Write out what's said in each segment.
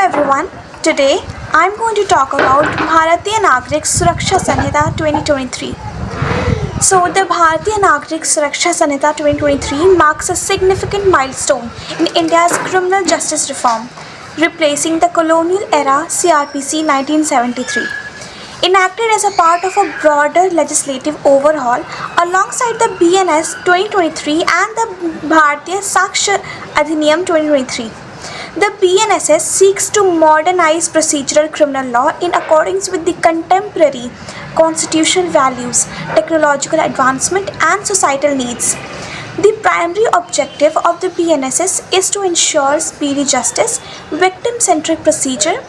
everyone, today I am going to talk about Bharatiya Nagarik Suraksha Sanhita 2023. So the Bharatiya Nagarik Suraksha Sanhita 2023 marks a significant milestone in India's criminal justice reform, replacing the colonial era CrPC 1973. Enacted as a part of a broader legislative overhaul alongside the BNS 2023 and the Bharatiya Suraksha Adhiniyam 2023. The BNSS seeks to modernize procedural criminal law in accordance with the contemporary constitutional values, technological advancement, and societal needs. The primary objective of the BNSS is to ensure speedy justice, victim-centric procedure,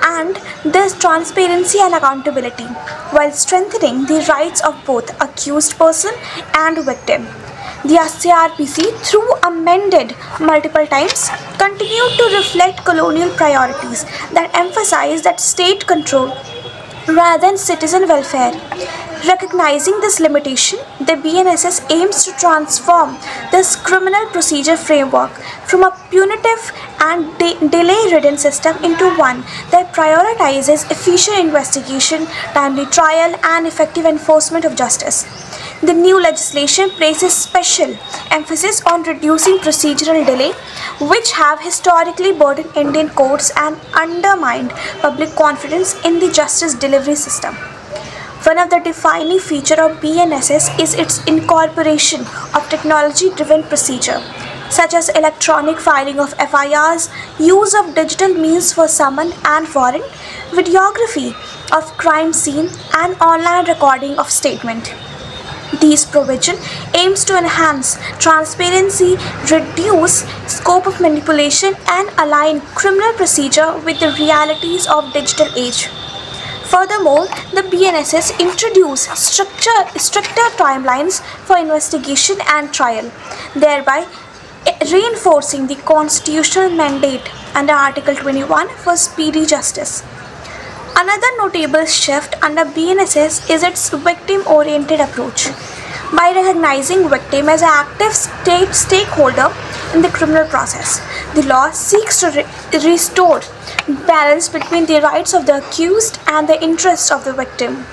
and the transparency and accountability, while strengthening the rights of both accused person and victim. The CrPC, through amended multiple times, continued to reflect colonial priorities that emphasize that state control rather than citizen welfare. Recognizing this limitation, the BNSS aims to transform this criminal procedure framework from a punitive and delay-ridden system into one that prioritizes efficient investigation, timely trial, and effective enforcement of justice. The new legislation places special emphasis on reducing procedural delay, which have historically burdened Indian courts and undermined public confidence in the justice delivery system. One of the defining features of BNSS is its incorporation of technology-driven procedure, such as electronic filing of FIRs, use of digital means for summon and warrant, videography of crime scene, and online recording of statement. These provision aims to enhance transparency, reduce scope of manipulation, and align criminal procedure with the realities of digital age. Furthermore, the BNSS introduced stricter timelines for investigation and trial, thereby reinforcing the constitutional mandate under Article 21 for speedy justice. Another notable shift under BNSS is its victim-oriented approach. By recognizing victim as an active state stakeholder in the criminal process, the law seeks to restore balance between the rights of the accused and the interests of the victim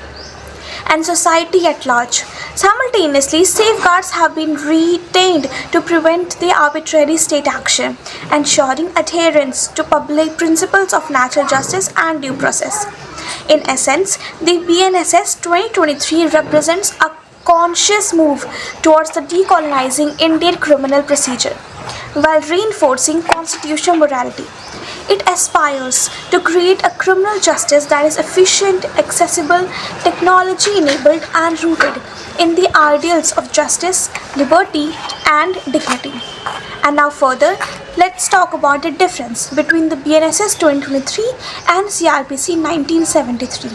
and society at large. Simultaneously, safeguards have been retained to prevent the arbitrary state action, ensuring adherence to public principles of natural justice and due process. In essence, the BNSS 2023 represents a conscious move towards the decolonizing Indian criminal procedure, while reinforcing constitutional morality. It aspires to create a criminal justice that is efficient, accessible, technology-enabled, and rooted in the ideals of justice, liberty, and dignity. And now further, let's talk about the difference between the BNSS 2023 and CrPC 1973.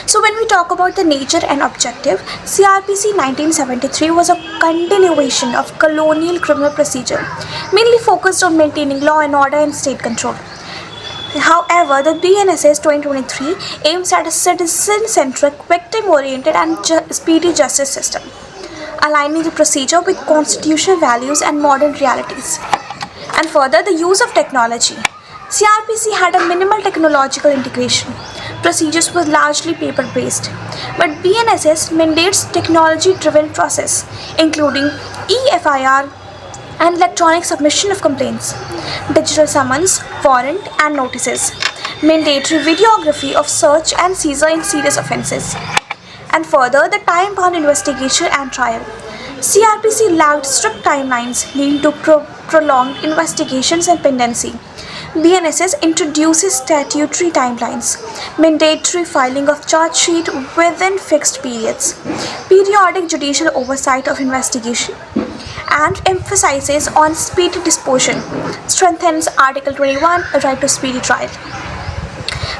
So when we talk about the nature and objective, CrPC 1973 was a continuation of colonial criminal procedure, mainly focused on maintaining law and order and state control. However, the BNSS 2023 aims at a citizen-centric, victim-oriented and speedy justice system, aligning the procedure with constitutional values and modern realities. And further, the use of technology. CrPC had a minimal technological integration. Procedures were largely paper-based, but BNSS mandates technology-driven process, including e-FIR and electronic submission of complaints, digital summons, warrant, and notices, mandatory videography of search and seizure in serious offences, and further the time-bound investigation and trial. CrPC lacked strict timelines, leading to prolonged investigations and pendency. BNSS introduces statutory timelines, mandatory filing of charge sheet within fixed periods, periodic judicial oversight of investigation, and emphasizes on speedy disposition, strengthens Article 21, right to speedy trial.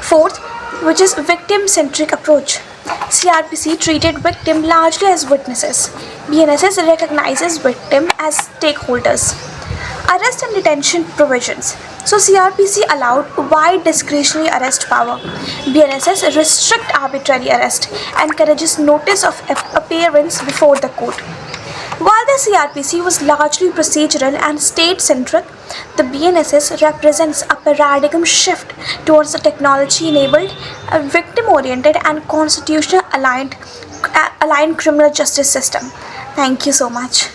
Fourth, which is victim-centric approach. CrPC treated victim largely as witnesses. BNSS recognizes victim as stakeholders. Arrest and detention provisions. So CrPC allowed wide discretionary arrest power. BNSS restrict arbitrary arrest, encourages notice of appearance before the court. While the CrPC was largely procedural and state-centric, the BNSS represents a paradigm shift towards a technology-enabled, victim-oriented and constitutional-aligned criminal justice system. Thank you so much.